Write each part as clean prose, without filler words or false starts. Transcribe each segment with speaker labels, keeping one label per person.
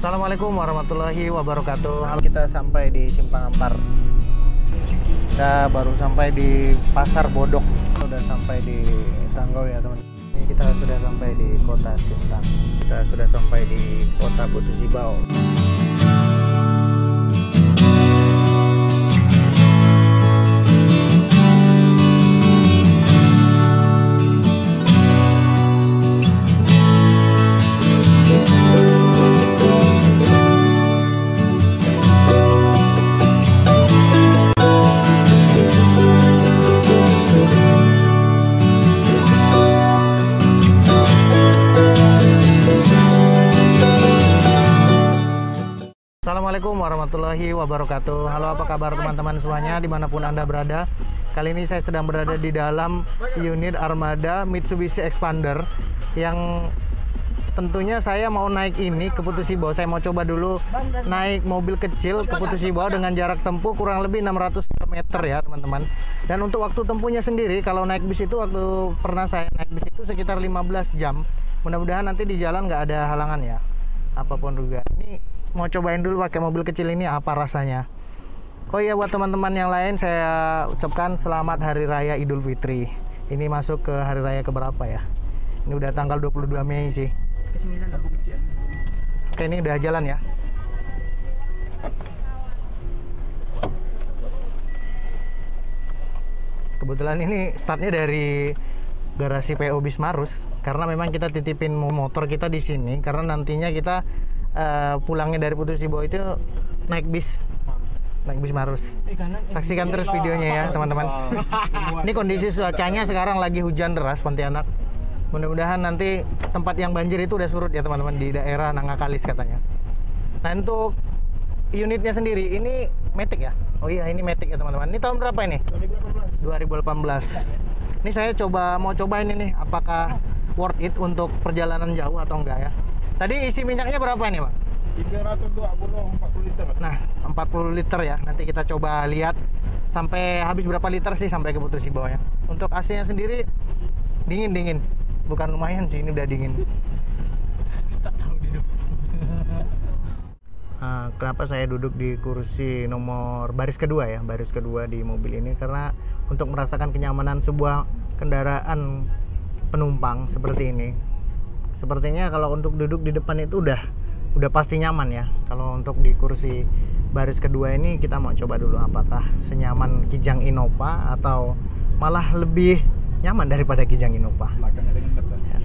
Speaker 1: Assalamualaikum warahmatullahi wabarakatuh. Halo, kita sampai di Simpang Ampar. Kita baru sampai di Pasar Bodok. Sudah sampai di Tanggau ya teman. Ini kita sudah sampai di Kota Sintang. Kita sudah sampai di Kota Putus Ibau. Assalamualaikum warahmatullahi wabarakatuh. Halo, apa kabar teman-teman semuanya dimanapun Anda berada. Kali ini saya sedang berada di dalam unit armada Mitsubishi Expander yang tentunya saya mau naik ini ke Putus Ibau. Saya mau coba dulu naik mobil kecil ke Putus Ibau dengan jarak tempuh kurang lebih 600 km ya teman-teman. Dan untuk waktu tempuhnya sendiri, kalau naik bis itu waktu pernah saya naik bis itu sekitar 15 jam. Mudah-mudahan nanti di jalan nggak ada halangan ya, apapun juga. Ini mau cobain dulu pakai mobil kecil ini apa rasanya. Oh iya, buat teman-teman yang lain saya ucapkan selamat Hari Raya Idul Fitri. Ini masuk ke hari raya keberapa ya? Ini udah tanggal 22 Mei sih. Oke, ini udah jalan ya. Kebetulan ini startnya dari garasi PO Bismarus karena memang kita titipin motor kita di sini karena nantinya kita pulangnya dari Putus Ibau itu naik bis Marus. Saksikan terus videonya ya teman-teman. Ini kondisi cuacanya sekarang lagi hujan deras Pontianak. Mudah-mudahan nanti tempat yang banjir itu udah surut ya teman-teman, di daerah Nangakalis katanya. Nah, untuk unitnya sendiri ini Matic ya. Oh iya, ini Matic ya teman-teman. Ini tahun berapa ini? 2018. Ini saya mau cobain ini apakah worth it untuk perjalanan jauh atau enggak ya. Tadi isi minyaknya berapa ini, Pak?
Speaker 2: 340 liter.
Speaker 1: Nah, 40 liter ya. Nanti kita coba lihat sampai habis berapa liter sih sampai ke Putus Ibau ya. Untuk AC-nya sendiri dingin. Bukan lumayan sih, ini udah dingin. Tak tahu duduk. Nah, kenapa saya duduk di kursi nomor baris kedua ya, baris kedua di mobil ini karena untuk merasakan kenyamanan sebuah kendaraan penumpang seperti ini. Sepertinya kalau untuk duduk di depan itu udah pasti nyaman ya. Kalau untuk di kursi baris kedua ini kita mau coba dulu apakah senyaman Kijang Innova atau malah lebih nyaman daripada Kijang Innova. Ya.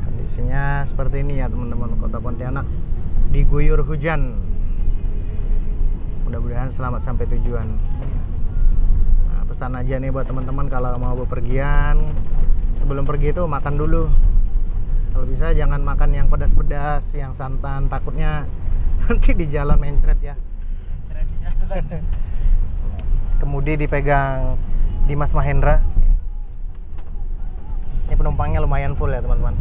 Speaker 1: Kondisinya seperti ini ya teman-teman, Kota Pontianak diguyur hujan. Mudah-mudahan selamat sampai tujuan. Pesan aja nih buat teman-teman kalau mau bepergian, sebelum pergi itu makan dulu. Kalau bisa jangan makan yang pedas-pedas, yang santan, takutnya nanti di jalan mencret ya. Kemudi dipegang Dimas Mahendra. Ini penumpangnya lumayan full ya teman-teman.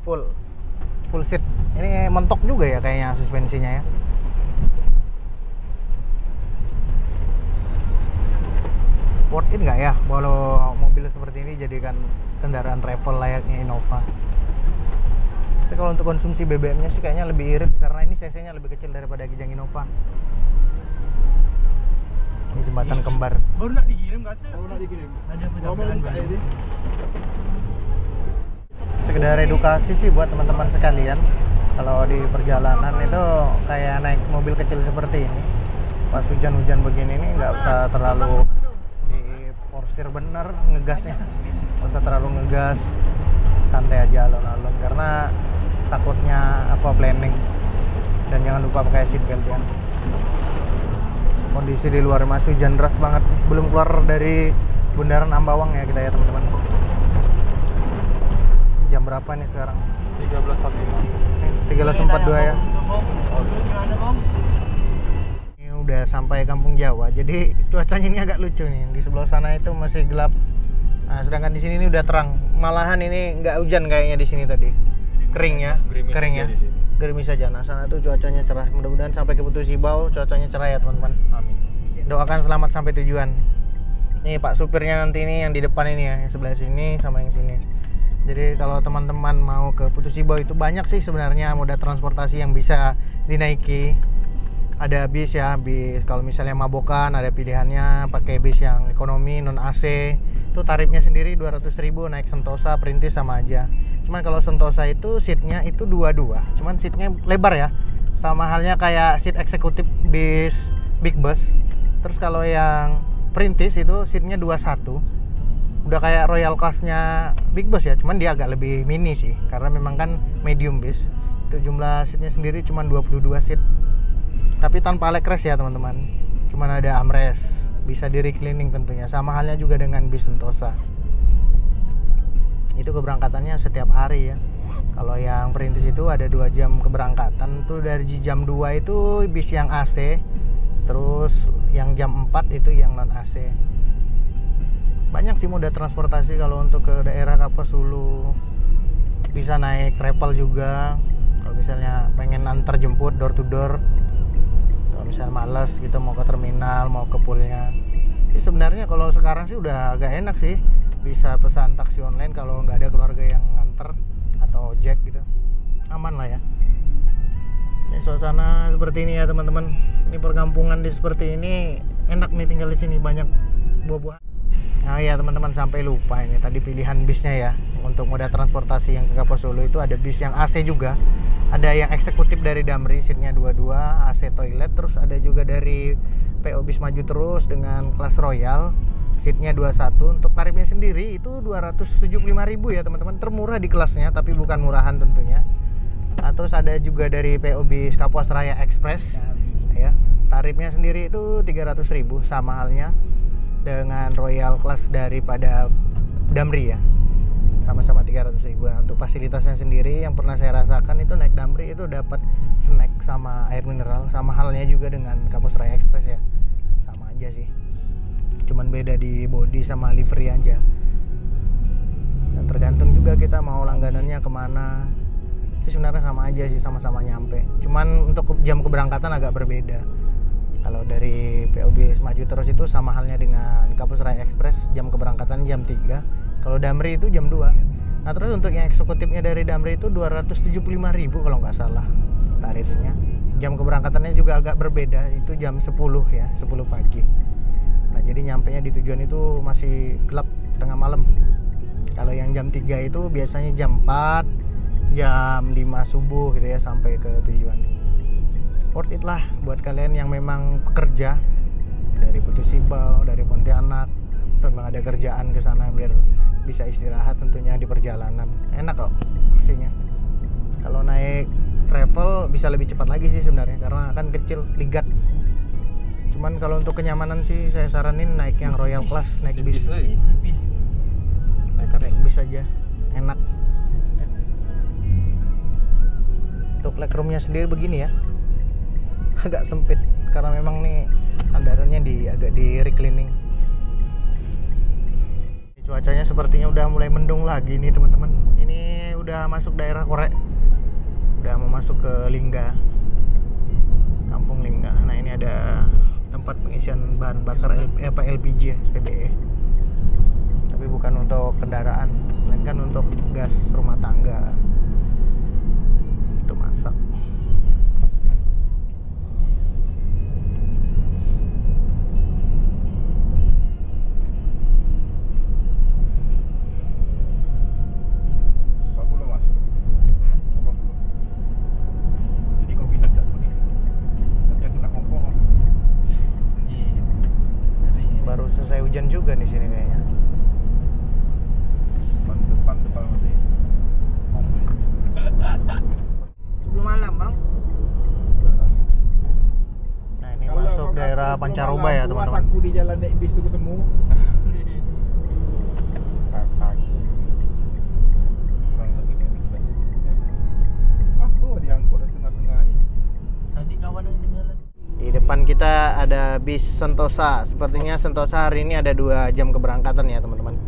Speaker 1: Full seat. Ini mentok juga ya kayaknya suspensinya ya. Worth it nggak ya kalau mobil seperti ini jadikan kendaraan travel layaknya Innova? Tapi kalau untuk konsumsi BBM-nya sih kayaknya lebih irit karena ini cc-nya lebih kecil daripada Kijang Innova. Ini jembatan kembar.
Speaker 2: Baru nak dikirim kata. Baru nak dikirim. Ada pencapaian ini.
Speaker 1: Sekedar edukasi sih buat teman-teman sekalian. Kalau di perjalanan itu kayak naik mobil kecil seperti ini, pas hujan-hujan begini nih nggak usah terlalu porsir bener ngegasnya, nggak usah terlalu ngegas, santai aja alon-alon karena takutnya aquaplaning. Dan jangan lupa pakai seatbelt ya. Kondisi di luar masih hujan deras banget, belum keluar dari Bundaran Ambawang ya kita ya teman-teman. Jam berapa nih sekarang? 13.42 ya. Udah sampai Kampung Jawa, jadi cuacanya ini agak lucu nih. Di sebelah sana itu masih gelap, nah, sedangkan di sini ini udah terang. Malahan ini nggak hujan kayaknya di sini tadi, kering ya, kering ya, gerimis saja. Nah, sana tuh cuacanya cerah. Mudah-mudahan sampai ke Putus Ibau cuacanya cerah ya teman-teman. Amin. Doakan selamat sampai tujuan. Nih Pak supirnya nanti ini yang di depan ini ya, yang sebelah sini sama yang sini. Jadi kalau teman-teman mau ke Putu Sibau itu banyak sih sebenarnya moda transportasi yang bisa dinaiki. Ada bis ya, bis kalau misalnya mabokan ada pilihannya pakai bis yang ekonomi non AC. Itu tarifnya sendiri 200.000, naik Sentosa, Perintis sama aja. Cuman kalau Sentosa itu seatnya itu 22, cuman seatnya lebar ya. Sama halnya kayak seat eksekutif bis big bus. Terus kalau yang Perintis itu seatnya 21, udah kayak royal class-nya big bus ya, cuman dia agak lebih mini sih karena memang kan medium bis. Itu jumlah seatnya sendiri cuma 22 seat, tapi tanpa leg rest ya teman-teman, cuman ada armrest, bisa di reclining tentunya. Sama halnya juga dengan bis Sentosa, itu keberangkatannya setiap hari ya. Kalau yang Perintis itu ada 2 jam keberangkatan tuh, dari jam 2 itu bis yang AC, terus yang jam 4 itu yang non AC. Banyak sih moda transportasi kalau untuk ke daerah Kapuas Hulu. Bisa naik travel juga kalau misalnya pengen antar jemput door to door. Kalau misalnya males gitu mau ke terminal, mau ke poolnya. Jadi sebenarnya kalau sekarang sih udah agak enak sih, bisa pesan taksi online kalau nggak ada keluarga yang nganter atau ojek gitu, aman lah ya. Ini suasana seperti ini ya teman-teman. Ini perkampungan di seperti ini enak nih tinggal di sini, banyak buah-buahan. Nah ya teman-teman, sampai lupa ini tadi pilihan bisnya ya. Untuk moda transportasi yang ke Kapuas Hulu itu ada bis yang AC juga, ada yang eksekutif dari Damri, seatnya 22, AC toilet. Terus ada juga dari PO Bis Maju Terus dengan kelas royal, seatnya 21. Untuk tarifnya sendiri itu 275.000 ya teman-teman, termurah di kelasnya tapi bukan murahan tentunya. Nah, terus ada juga dari PO Bis Kapuas Raya Express ya, tarifnya sendiri itu 300.000, sama halnya dengan royal class daripada Damri ya, sama-sama 300.000. Nah, untuk fasilitasnya sendiri yang pernah saya rasakan itu naik Damri itu dapat snack sama air mineral, sama halnya juga dengan Kapuas Raya Express ya, sama aja sih, cuman beda di body sama livery aja. Dan tergantung juga kita mau langganannya kemana. Itu sebenarnya sama aja sih, sama-sama nyampe, cuman untuk jam keberangkatan agak berbeda. Kalau dari PO Bis Maju Terus itu sama halnya dengan Kapuas Raya Express, jam keberangkatan jam 3. Kalau Damri itu jam 2. Nah terus untuk yang eksekutifnya dari Damri itu 275.000 kalau nggak salah tarifnya. Jam keberangkatannya juga agak berbeda, itu jam 10 ya, 10 pagi. Nah jadi nyampenya di tujuan itu masih gelap tengah malam. Kalau yang jam 3 itu biasanya jam 4, jam 5 subuh gitu ya sampai ke tujuan. Worth it lah buat kalian yang memang pekerja dari Putu Sibau, dari Pontianak, memang ada kerjaan ke sana biar bisa istirahat tentunya di perjalanan. Enak kok isinya. Kalau naik travel bisa lebih cepat lagi sih sebenarnya karena kan kecil, ligat. Cuman kalau untuk kenyamanan sih saya saranin naik yang royal class, naik bis. Naik bis aja, enak. Untuk legroomnya sendiri begini ya, agak sempit karena memang nih sandarannya agak di reclining. Cuacanya sepertinya udah mulai mendung lagi nih teman-teman. Ini udah masuk daerah Korek, udah mau masuk ke Lingga, Kampung Lingga. Nah ini ada tempat pengisian bahan bakar LPG SPBE, tapi bukan untuk kendaraan, melainkan untuk gas rumah tangga untuk masak. Hujan juga di sini kayaknya.
Speaker 2: Depan masih. Sebelum malam, Bang.
Speaker 1: Nah, ini masuk daerah Pancaroba ya, teman-teman.
Speaker 2: Aku di jalan naik bis itu ketemu. Oh, diangkut setengah-setengah nih.
Speaker 3: Tadi kawan yang tinggalan.
Speaker 1: Di depan kita ada bis Sentosa. Sepertinya Sentosa hari ini ada 2 jam keberangkatan ya teman-teman.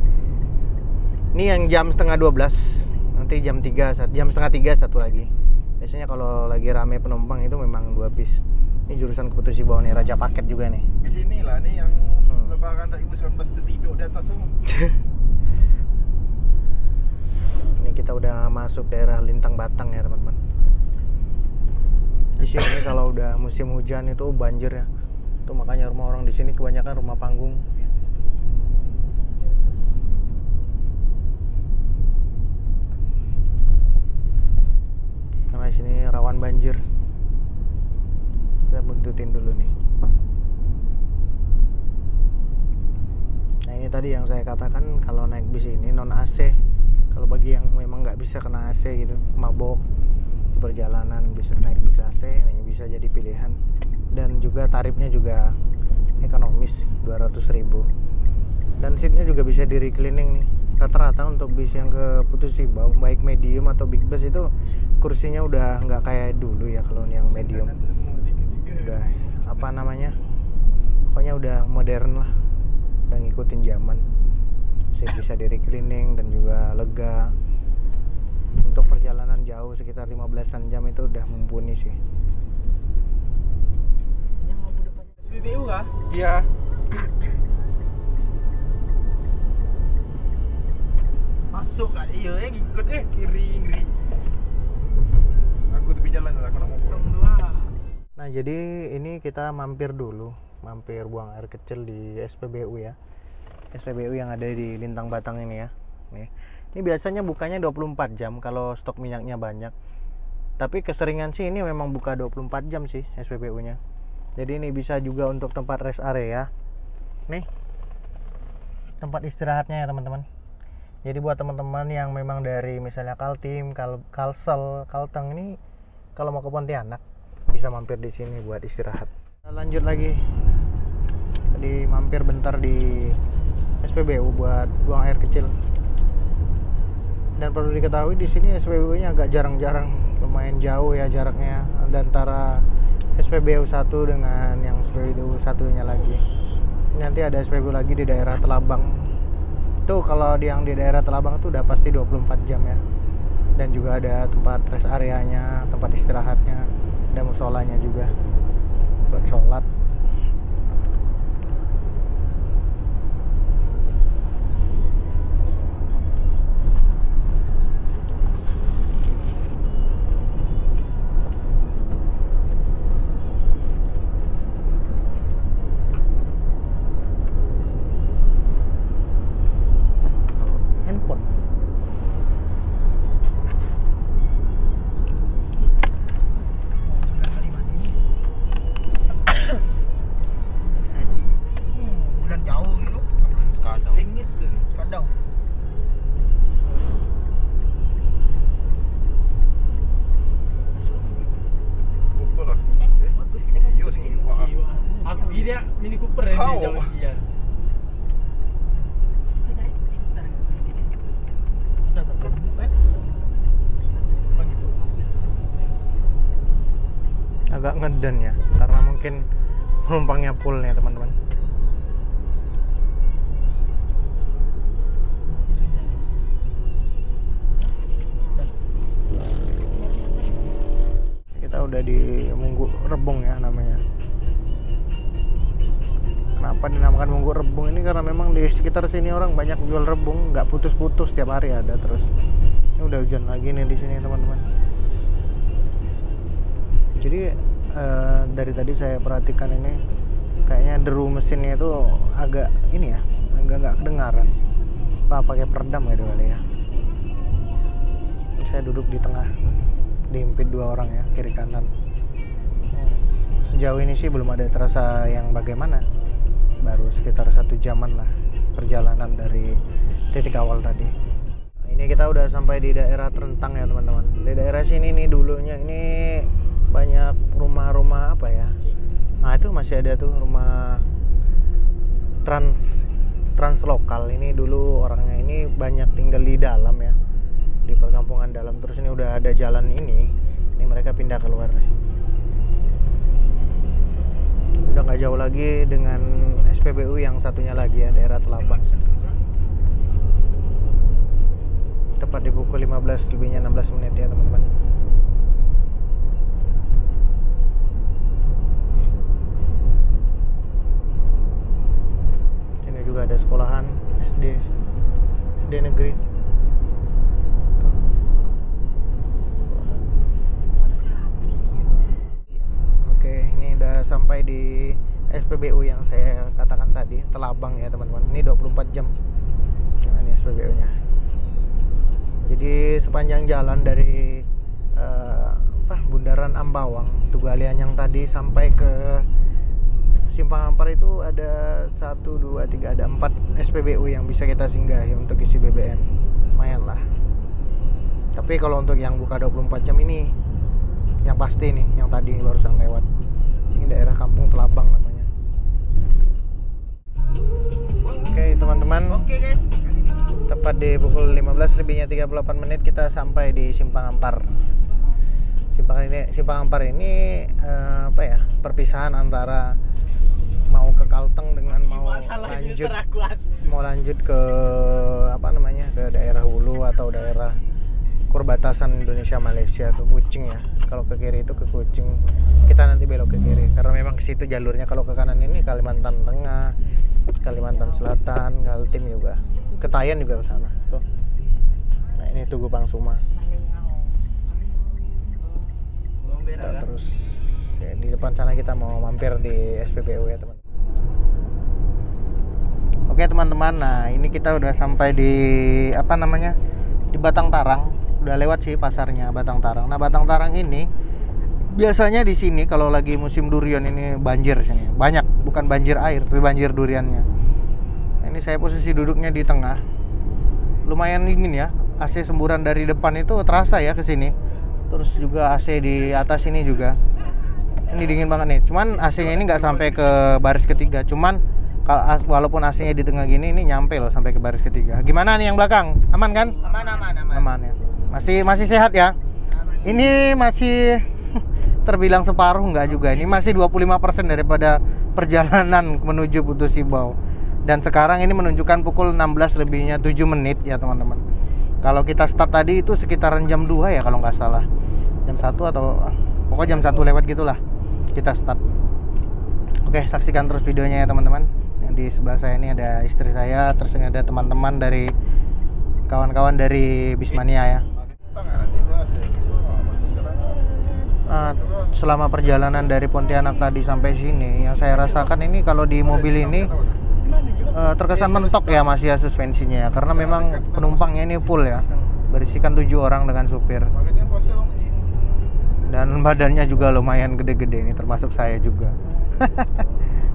Speaker 1: Ini yang jam setengah 12, nanti jam 3, jam setengah 3 satu lagi. Biasanya kalau lagi rame penumpang itu memang 2 bis. Ini jurusan ke Putu Sibau nih, Raja Paket juga nih.
Speaker 2: Di sini lah nih yang barang tak 2019 tertidur di atas semua.
Speaker 1: Ini kita udah masuk daerah Lintang Batang ya teman-teman. Di sini kalau udah musim hujan itu banjir ya. Itu makanya rumah orang di sini kebanyakan rumah panggung. Karena di sini rawan banjir. Kita buntutin dulu nih. Nah ini tadi yang saya katakan, kalau naik bis ini non AC. Kalau bagi yang memang nggak bisa kena AC gitu, mabok di perjalanan, bisa naik bis AC, ini bisa jadi pilihan. Dan juga tarifnya juga ekonomis, 200.000. Dan seatnya juga bisa di reclining nih. Rata-rata untuk bis yang ke Putus Ibau, baik medium atau big bus itu kursinya udah nggak kayak dulu ya. Kalau yang medium udah apa namanya, pokoknya udah modern lah, udah ngikutin zaman. Seat bisa di reclining dan juga lega. Untuk perjalanan jauh sekitar 15-an jam itu udah mumpuni sih.
Speaker 3: SPBU kah?
Speaker 2: Iya.
Speaker 3: Masuk kak, iya ngikut kiri.
Speaker 2: Aku tepi jalan aku nak mau pulang.
Speaker 1: Nah jadi ini kita mampir dulu, mampir buang air kecil di SPBU ya. SPBU yang ada di Lintang Batang ini ya. Nih. Ini biasanya bukanya 24 jam kalau stok minyaknya banyak. Tapi keseringan sih ini memang buka 24 jam sih SPBU-nya. Jadi ini bisa juga untuk tempat rest area. Nih. Tempat istirahatnya ya teman-teman. Jadi buat teman-teman yang memang dari misalnya Kaltim, Kalsel, Kalteng ini kalau mau ke Pontianak bisa mampir di sini buat istirahat. Kita lanjut lagi. Tadi mampir bentar di SPBU buat buang air kecil. Dan perlu diketahui di sini SPBU-nya agak jarang-jarang, lumayan jauh ya jaraknya antara SPBU 1 dengan yang SPBU satunya lagi. Nanti ada SPBU lagi di daerah Telabang. Tuh kalau yang di daerah Telabang tuh udah pasti 24 jam ya. Dan juga ada tempat rest areanya, tempat istirahatnya, ada musolanya juga buat sholat. Handphone.
Speaker 3: Bulan jauh gitu.
Speaker 2: Sekadang.
Speaker 3: Singit tu, kadang.
Speaker 2: Betul lah.
Speaker 3: Bagus kita kan.
Speaker 2: Yo sekiwa.
Speaker 3: Aku kira Mini Cooper yang
Speaker 2: Kau.
Speaker 3: dia jauh sial. Kita naik pintar. Kita tak tahu kan? Apa gitu?
Speaker 1: Agak ngeden ya karena mungkin penumpangnya full nih teman-teman. Kita udah di Munggu Rebung ya namanya. Kenapa dinamakan Munggu Rebung ini? Karena memang di sekitar sini orang banyak jual rebung, nggak putus-putus, tiap hari ada terus. Ini udah hujan lagi nih di sini teman-teman. Jadi dari tadi saya perhatikan ini kayaknya deru mesinnya itu agak ini ya, agak nggak kedengaran. Apa pakai peredam gitu kali ya. Saya duduk di tengah, diimpit 2 orang ya, kiri kanan. Sejauh ini sih belum ada terasa yang bagaimana. Baru sekitar 1 jaman lah perjalanan dari titik awal tadi. Nah, ini kita udah sampai di daerah Terentang ya teman-teman. Di daerah sini nih dulunya ini banyak rumah-rumah apa ya. Nah itu masih ada tuh rumah trans lokal. Ini dulu orangnya ini banyak tinggal di dalam ya, di perkampungan dalam. Terus ini udah ada jalan ini mereka pindah keluar nih. Udah nggak jauh lagi dengan SPBU yang satunya lagi ya, daerah Telabang. Tepat di pukul 15 lebihnya 16 menit ya teman-teman. ada sekolahan SD negeri. Oke, ini udah sampai di SPBU yang saya katakan tadi, Telabang ya teman-teman. Ini 24 jam. Nah, ini SPBU-nya. Jadi sepanjang jalan dari Bundaran Ambawang, Tugalian yang tadi sampai ke Simpang Ampar itu ada 1, 2, 3, ada 4 SPBU yang bisa kita singgahi untuk isi BBM. Lumayan lah. Tapi kalau untuk yang buka 24 jam ini, yang pasti nih, yang tadi barusan lewat. Ini daerah Kampung Telabang namanya. Oke teman-teman.
Speaker 3: Oke guys, kali ini
Speaker 1: Tepat di pukul 15 lebihnya 38 menit kita sampai di Simpang Ampar. Simpang Ampar ini perpisahan antara mau ke Kalteng dengan mau lanjut ke ke daerah Hulu atau daerah perbatasan Indonesia Malaysia ke Kuching ya. Kalau ke kiri itu ke Kuching, kita nanti belok ke kiri karena memang ke situ jalurnya. Kalau ke kanan ini Kalimantan Tengah, Kalimantan Selatan, Kaltim juga, Ketayan juga ke sana tuh. Nah ini Tugu Pangsuma. Kita terus ya, di depan sana kita mau mampir di SPBU ya teman. Oke teman-teman, nah ini kita udah sampai di di Batang Tarang. Udah lewat sih pasarnya Batang Tarang. Nah Batang Tarang ini biasanya di sini kalau lagi musim durian ini banjir sini. Banyak, bukan banjir air tapi banjir duriannya. Nah, ini saya posisi duduknya di tengah. Lumayan dingin ya. AC semburan dari depan itu terasa ya ke sini. Terus juga AC di atas ini juga. Ini dingin banget nih. Cuman AC-nya ini nggak sampai ke baris ketiga. Cuman walaupun AC-nya di tengah gini, ini nyampe loh sampai ke baris ketiga. Gimana nih yang belakang? Aman kan? Aman ya. Masih sehat ya. Ini masih terbilang separuh nggak juga. Ini masih 25% daripada perjalanan menuju Putu Sibau. Dan sekarang ini menunjukkan pukul 16 lebihnya 7 menit ya teman-teman. Kalau kita start tadi itu sekitaran jam 2 ya kalau nggak salah. Jam 1 atau pokoknya jam 1 lewat gitulah kita start. Oke, saksikan terus videonya ya teman-teman. Yang di sebelah saya ini ada istri saya, terus ini ada teman-teman dari kawan-kawan dari Bismania ya. Nah, selama perjalanan dari Pontianak tadi sampai sini, yang saya rasakan ini kalau di mobil ini terkesan mentok ya masih ya suspensinya ya, karena memang penumpangnya ini full ya, berisikan 7 orang dengan supir. Dan badannya juga lumayan gede-gede ini, termasuk saya juga.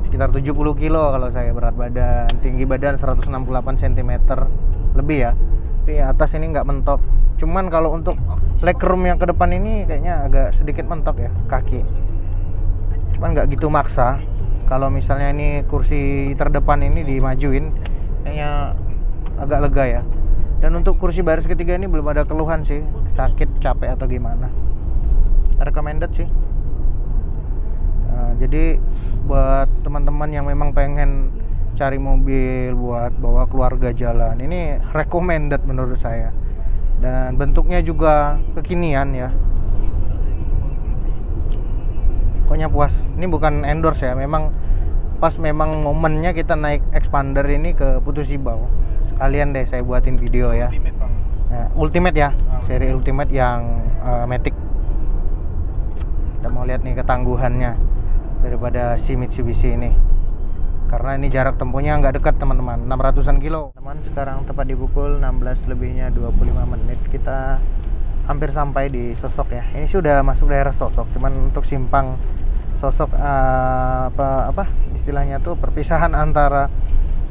Speaker 1: Sekitar 70 kilo kalau saya berat badan, tinggi badan 168 cm lebih ya. Tapi atas ini nggak mentok. Cuman kalau untuk legroom yang ke depan ini kayaknya agak sedikit mentok ya kaki. Cuman nggak gitu maksa. Kalau misalnya ini kursi terdepan ini dimajuin, kayaknya agak lega ya. Dan untuk kursi baris ketiga ini belum ada keluhan sih, sakit, capek atau gimana. Recommended sih. Jadi buat teman-teman yang memang pengen cari mobil buat bawa keluarga jalan, ini recommended menurut saya. Dan bentuknya juga kekinian ya. Pokoknya puas. Ini bukan endorse ya, memang pas memang momennya kita naik Expander ini ke Putu Sibau. Sekalian deh saya buatin video ya. Ultimate ya, seri Ultimate yang Matic. Kita mau lihat nih ketangguhannya daripada si Mitsubishi ini. Karena ini jarak tempuhnya nggak dekat teman-teman, 600-an kilo. Teman, sekarang tepat di pukul 16 lebihnya 25 menit kita hampir sampai di Sosok ya. Ini sudah masuk daerah Sosok, cuman untuk simpang Sosok istilahnya tuh perpisahan antara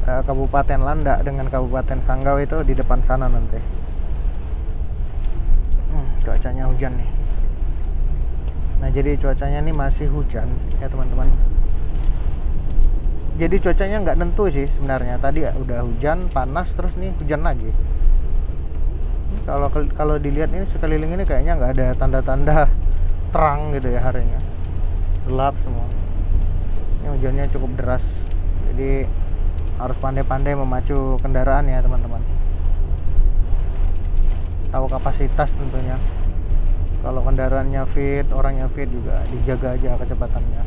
Speaker 1: Kabupaten Landak dengan Kabupaten Sanggau itu di depan sana nanti. Cuacanya hujan nih. Nah jadi cuacanya ini masih hujan ya teman-teman. Jadi cuacanya nggak nentu sih sebenarnya. Tadi udah hujan, panas, terus nih hujan lagi. Kalau dilihat ini sekeliling ini kayaknya nggak ada tanda-tanda terang gitu ya harinya. Gelap semua. Ini hujannya cukup deras. Jadi harus pandai-pandai memacu kendaraan ya teman-teman. Tahu kapasitas tentunya. Kalau kendaraannya fit, orangnya fit juga dijaga aja kecepatannya.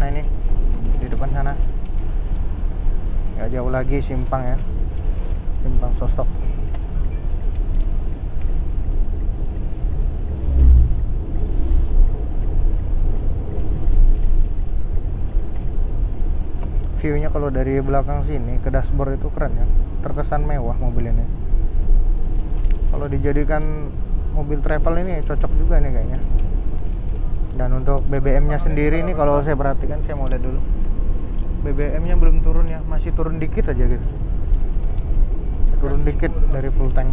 Speaker 1: Nah ini di depan depan sana. Nggak jauh lagi simpang ya, simpang Sosok. View-nya kalau dari belakang sini ke dashboard itu keren ya, terkesan mewah mobil ini. Kalau dijadikan mobil travel ini cocok juga nih kayaknya. Dan untuk BBM-nya sendiri nih kalau saya perhatikan, saya mau lihat dulu. BBM-nya belum turun ya, masih turun dikit aja gitu. Turun dikit dari full tank.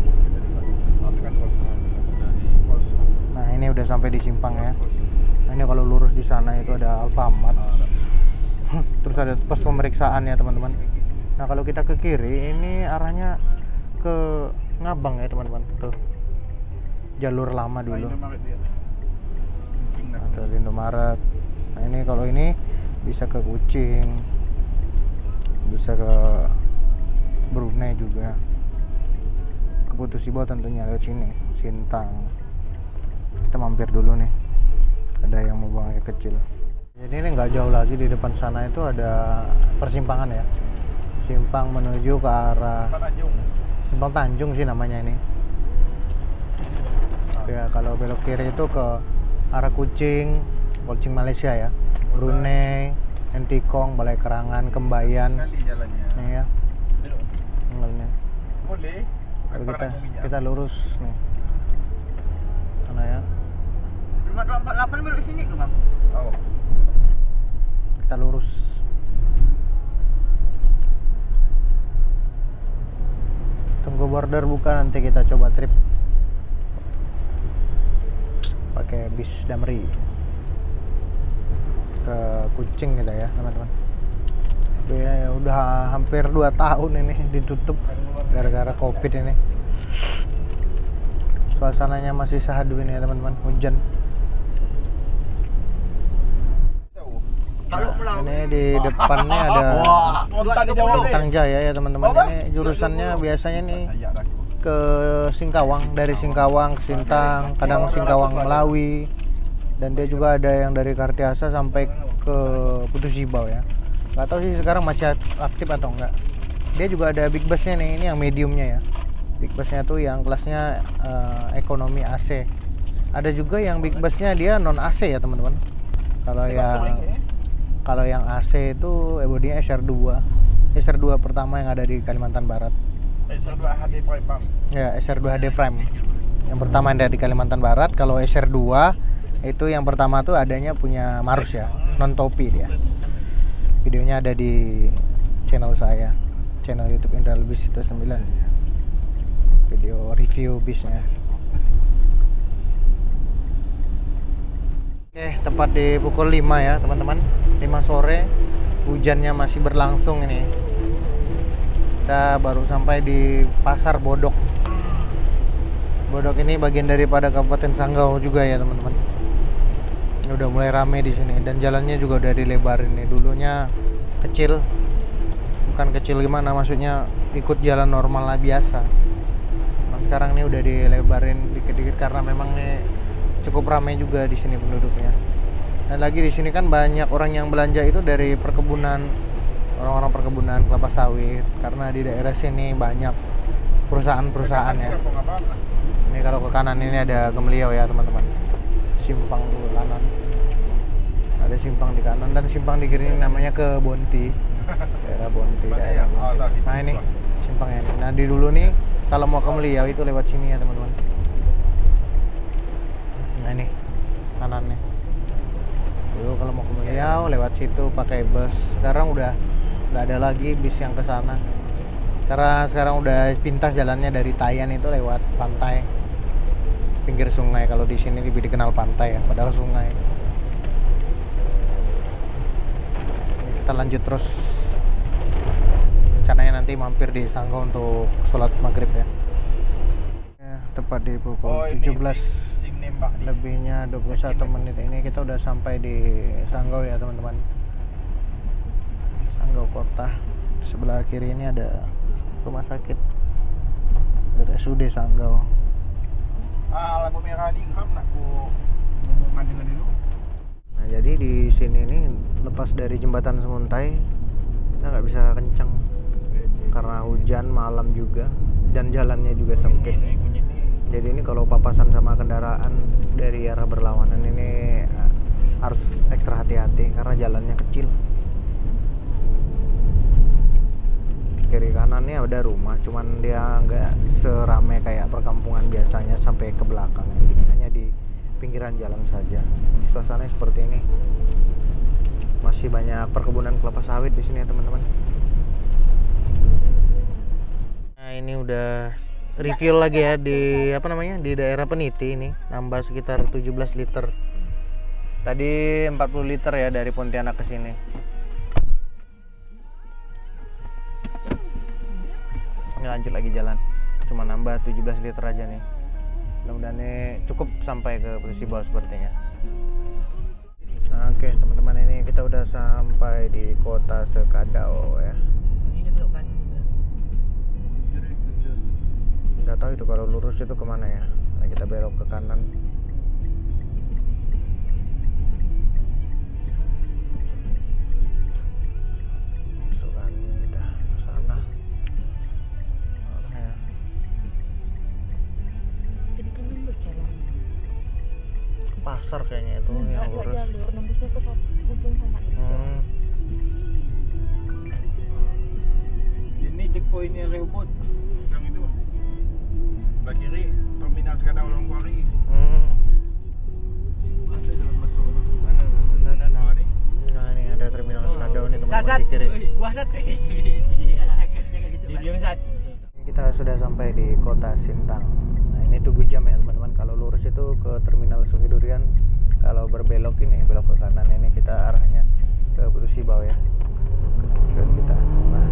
Speaker 1: Nah, ini udah sampai di simpang ya. Nah, ini kalau lurus di sana itu ada Alfamart. Terus ada pos pemeriksaan ya teman-teman. Nah, kalau kita ke kiri ini arahnya ke Ngabang ya teman-teman. Tuh, jalur lama dulu. Ada Indomaret. Nah, ini kalau ini bisa ke Kucing, bisa ke Brunei juga, ke Putus Ibau tentunya lewat sini, Sintang. Kita mampir dulu nih, ada yang mau buang air kecil. Jadi ini nggak jauh lagi di depan sana itu ada persimpangan ya, simpang menuju ke arah Simpang Tanjung sih namanya ini. Ya, kalau belok kiri itu ke arah Kucing Malaysia ya, Brunei, Entikong, Balai Kerangan, Kembayan. Nih ya, tinggalnya.
Speaker 2: Boleh.
Speaker 1: Lalu kita lurus nih, sana ya.
Speaker 3: 5248 belok sini ke bang?
Speaker 2: Oh.
Speaker 1: Kita lurus. Tunggu border buka, nanti kita coba trip pakai bis Damri ke Kucing kita ya teman-teman. Ya, udah hampir 2 tahun ini ditutup gara-gara COVID ini. Suasananya masih sahadu ini ya teman-teman, hujan. Nah, ini di depannya ada Bintang Jaya ya teman-teman. Ini jurusannya biasanya nih ke Singkawang, dari Singkawang ke Sintang, kadang Singkawang Melawi, dan dia juga ada yang dari Kartiasa sampai ke Putus Ibau ya. Nggak tahu sih sekarang masih aktif atau enggak. Dia juga ada big busnya nih, ini yang mediumnya ya. Big busnya tuh yang kelasnya ekonomi AC. Ada juga yang big busnya dia non AC ya teman-teman. Kalau yang AC itu bodinya SR2 pertama yang ada di Kalimantan Barat.
Speaker 2: SR2 HD Prime.
Speaker 1: Ya, SR2 HD Prime. Yang pertama yang ada di Kalimantan Barat. Kalau SR2 itu yang pertama tuh adanya punya Marus ya, non topi dia. Videonya ada di channel saya, channel YouTube Indra Lebis 29. Video review bisnya. Oke, tepat di pukul 5 ya teman-teman, 5 sore. Hujannya masih berlangsung ini. Kita baru sampai di Pasar Bodok. Bodok ini bagian daripada Kabupaten Sanggau juga ya teman-teman. Ini udah mulai rame di sini dan jalannya juga udah dilebarin nih. Dulunya kecil, bukan kecil gimana, maksudnya ikut jalan normal lah biasa. Nah, sekarang ini udah dilebarin dikit-dikit karena memang nih cukup ramai juga di sini penduduknya. Dan lagi di sini kan banyak orang yang belanja itu dari perkebunan, orang-orang perkebunan kelapa sawit, karena di daerah sini banyak perusahaan-perusahaan ya. Ini kalau ke kanan ini ada Gemeliau ya teman-teman, simpang dulu kanan, ada simpang di kanan, dan simpang di kiri ini namanya ke Bonti, daerah Bonti, daerah Bonti. Nah ini simpangnya ini. Nah di dulu nih kalau mau ke Gemeliau itu lewat sini ya teman-teman. Nah ini kanan nih. Dulu kalau mau ke Gemeliau lewat situ pakai bus. Sekarang udah nggak ada lagi bis yang ke sana. Karena sekarang udah pintas jalannya dari Tayan itu lewat pantai, pinggir sungai. Kalau di sini lebih dikenal pantai ya, padahal sungai. Kita lanjut terus. Rencananya nanti mampir di Sanggau untuk sholat maghrib ya. Tepat di pukul 17 lebihnya 21 menit ini kita udah sampai di Sanggau ya teman-teman. Sanggau kota. Sebelah kiri ini ada rumah sakit RSUD Sanggau.
Speaker 2: Lampu merah ni kam nak ku ngomongkan dengan dulu.
Speaker 1: Nah, jadi di sini ini lepas dari jembatan Semuntai kita nggak bisa kencang karena hujan malam juga dan jalannya juga sempit. Jadi ini kalau papasan sama kendaraan dari arah berlawanan ini harus ekstra hati-hati karena jalannya kecil. Kiri kanannya ada rumah, cuman dia nggak seramai kayak perkampungan biasanya sampai ke belakang. Ini hanya di pinggiran jalan saja. Suasananya seperti ini. Masih banyak perkebunan kelapa sawit di sini ya teman-teman. Nah ini udah refill lagi ya di di daerah Peniti ini, nambah sekitar 17 liter. Tadi 40 liter ya dari Pontianak ke sini. Ini lanjut lagi jalan, cuma nambah 17 liter aja nih. Mudah-mudahan ini cukup sampai ke posisi bawah sepertinya. Nah, oke teman-teman, ini kita udah sampai di kota Sekadau ya.
Speaker 3: Ini belok kan.
Speaker 1: Nggak tahu itu kalau lurus itu kemana ya. Nah, kita belok ke kanan. Masukkan kita ke sana. Ya.
Speaker 3: Ini kan lurus jalan.
Speaker 1: Pasar kayaknya itu yang lurus.
Speaker 3: Jalur nembusnya ke ujung sana.
Speaker 2: Ini checkpointnya Rehoboth yang itu sebelah kiri terminal Sekadau Longkuari. Ada jalan masuk nah nih.
Speaker 1: Nah ini ada terminal Sekadau nih teman-teman di kiri.
Speaker 3: Buah sat. Iya, kayak gitu. Di sat.
Speaker 1: Kita sudah sampai di kota Sintang. Nah, ini tunggu jam ya teman-teman. Kalau lurus itu ke terminal Sungai Durian. Kalau berbelok ini belok ke kanan ini kita arahnya ke Putus Sibau ya. Ke tujuan kita. Nah,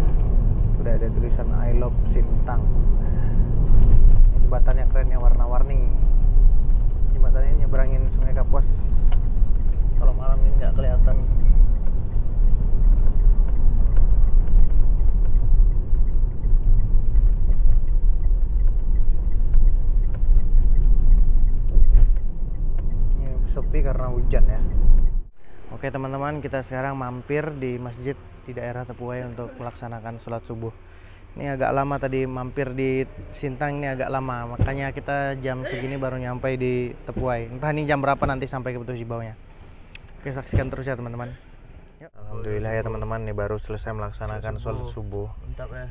Speaker 1: sudah ada tulisan I Love Sintang. Nah, ini jembatan yang keren yang warna-warni. Jembatan ini nyeberangin Sungai Kapuas. Kalau malam ini nggak kelihatan. Sepi karena hujan ya. Oke teman-teman, kita sekarang mampir di masjid di daerah Tepuai untuk melaksanakan sholat subuh. Ini agak lama tadi mampir di Sintang, ini agak lama, makanya kita jam segini baru nyampe di Tepuai. Entah ini jam berapa nanti sampai ke Putus Sibaunya. Oke, saksikan terus ya teman-teman. Alhamdulillah ya teman-teman, ini baru selesai melaksanakan sholat subuh.
Speaker 3: Mantap ya.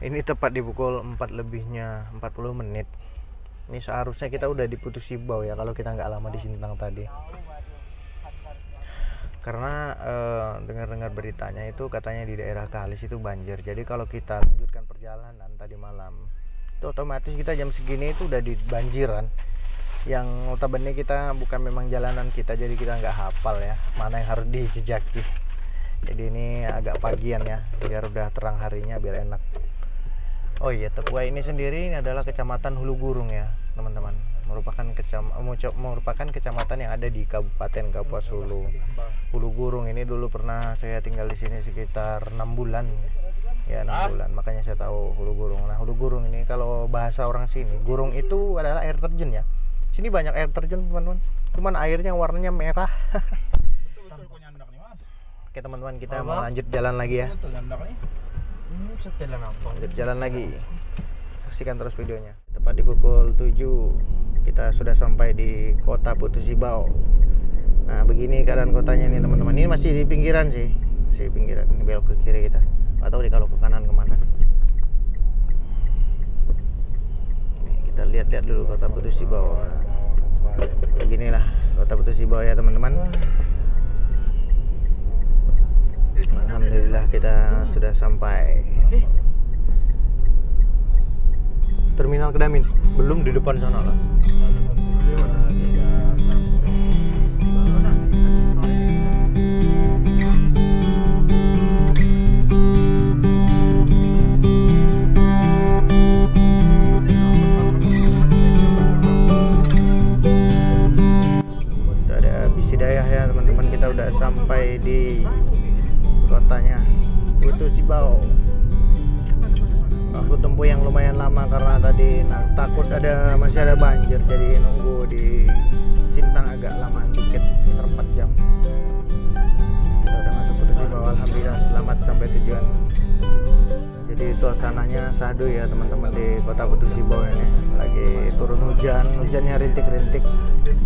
Speaker 1: Ini tepat di pukul 4 lebihnya 40 menit. Ini seharusnya kita udah di Putus Sibau ya kalau kita nggak lama di Sintang tadi. Karena dengar-dengar beritanya itu katanya di daerah Kalis itu banjir. Jadi kalau kita lanjutkan perjalanan tadi malam, itu otomatis kita jam segini itu udah di banjiran. Yang notabene kita bukan memang jalanan kita, jadi kita nggak hafal ya mana yang harus dijejaki. Jadi ini agak pagian ya, biar udah terang harinya biar enak. Oh iya, Tepuai ini sendiri ini adalah kecamatan Hulu Gurung ya teman-teman, merupakan kecamatan yang ada di Kabupaten Kapuas Hulu. Hulu Gurung ini dulu pernah saya tinggal di sini sekitar 6 bulan ya, 6 bulan, makanya saya tahu Hulu Gurung. Nah Hulu Gurung ini kalau bahasa orang sini, gurung itu adalah air terjun ya. Sini banyak air terjun teman-teman, cuman airnya warnanya merah.
Speaker 2: Betul kok nyandak nih Mas.
Speaker 1: Oke teman-teman, kita mau lanjut jalan lagi ya.
Speaker 2: Betul nyandak nih.
Speaker 3: Ini setelan apa?
Speaker 1: Lanjut jalan lagi. Saksikan terus videonya. Tepat di pukul 7 kita sudah sampai di kota Putus Sibau. Nah begini keadaan kotanya nih teman-teman. Ini masih di pinggiran sih, masih di pinggiran. Ini belok ke kiri kita. Nggak tahu kalau ke kanan kemana. Nih, kita lihat-lihat dulu kota Putus Sibau. Nah, beginilah kota Putus Sibau ya teman-teman. Alhamdulillah kita sudah sampai. Terminal Kedamin belum di depan sana lah. Ada bis hidayah ya teman-teman, kita udah sampai di kotanya Putus Sibau. Waktu tempuh yang lumayan lama lama karena tadi takut masih ada banjir, jadi nunggu di Sintang agak lamaan dikit, sekitar 4 jam. Kita udah masuk Putus Ibau, alhamdulillah selamat sampai tujuan. Jadi suasananya sahdu ya teman-teman di kota Putus Ibau ini. Lagi turun hujan, hujannya rintik-rintik.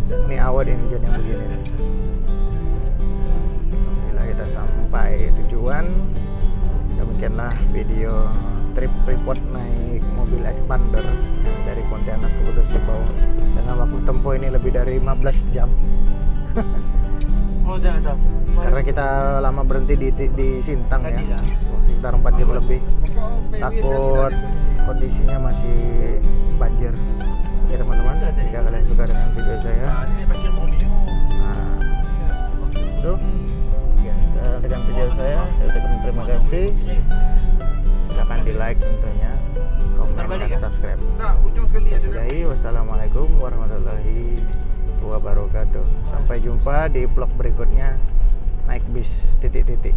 Speaker 1: Ini awan ini hujan yang begini nih. Alhamdulillah kita sampai tujuan. Demikianlah video trip report naik mobil Expander dari Pontianak ke Putus Ibau dengan waktu tempuh ini lebih dari 15 jam.
Speaker 3: Mau jangan Sam.
Speaker 1: Karena kita lama berhenti di Sintang ya,
Speaker 3: Tadi ya.
Speaker 1: sekitar 4 jam lebih. Takut kondisinya masih banjir. Oke teman-teman, jika kalian suka dengan video saya,
Speaker 2: Ini parkir Borneo.
Speaker 1: nah, itu ya, dengan video saya ucapkan terima kasih. Silakan di like tentunya, komen dan subscribe.
Speaker 2: Tak, ujung sekali ada.
Speaker 1: Sudahi, wassalamualaikum warahmatullahi wabarakatuh. Sampai jumpa di vlog berikutnya naik bis titik-titik.